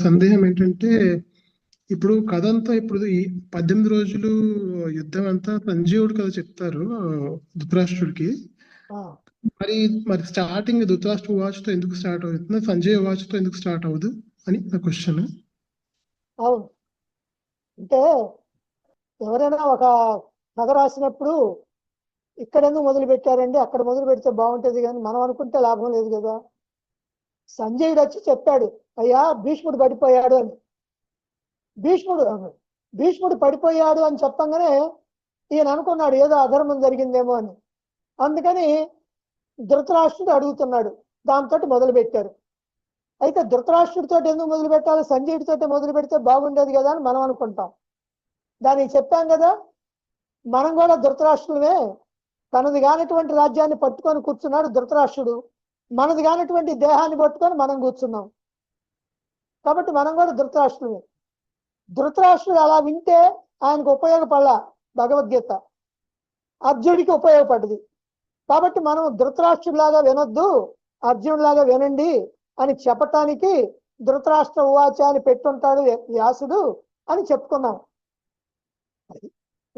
సందేహం ఏంటంటే ఇప్పుడు కథ అంతా ఇప్పుడు ఈ 18 రోజులు యుద్ధం అంతా సంజీవుడు కథ చెప్తారు ధృతరాష్ట్రుడికి. మరి మరి స్టార్టింగ్ ధృతరాష్ట్ర వాచ్ తో ఎందుకు స్టార్ట్ అవుతుంది, సంజయ్ వాచ్ తో ఎందుకు స్టార్ట్ అవ్వదు అని నా క్వశ్చన్. అవును, అంటే ఎవరైనా ఒక కథ రాసినప్పుడు ఇక్కడ ఎందుకు మొదలు పెట్టారండి, అక్కడ మొదలు పెడితే బాగుంటుంది కానీ మనం అనుకుంటే లాభం లేదు కదా. సంజయుడు వచ్చి చెప్పాడు, అయ్యా భీష్ముడు పడిపోయాడు అని. భీష్ముడు పడిపోయాడు అని చెప్పంగానే ఈయన అనుకున్నాడు ఏదో అధర్మం జరిగిందేమో అని. అందుకని ధృతరాష్ట్రుడు అడుగుతున్నాడు, దాంతో మొదలు పెట్టారు. అయితే ధృతరాష్ట్రుడితో ఎందుకు మొదలు పెట్టాలి, సంజయుడితో మొదలు పెడితే బాగుండేది కదా అని మనం అనుకుంటాం. దానికి చెప్పాం కదా, మనం కూడా ధృతరాష్ట్రులమే. తనది కానటువంటి రాజ్యాన్ని పట్టుకొని కూర్చున్నాడు ధృతరాష్ట్రుడు, మనది కానటువంటి దేహాన్ని పట్టుకొని మనం కూర్చున్నాం. కాబట్టి మనం కూడా ధృతరాష్ట్రులమే. ధృతరాష్ట్రుడు అలా వింటే ఆయనకు ఉపయోగపడాల భగవద్గీత, అర్జునుడికి ఉపయోగపడ్డది. కాబట్టి మనం ధృతరాష్ట్రుడిలాగా వినొద్దు, అర్జునుడిలాగా వినండి అని చెప్పటానికి ధృతరాష్ట్ర ఉవాచ అని పెట్టుంటాడు వ్యాసుడు అని చెప్పుకున్నాం.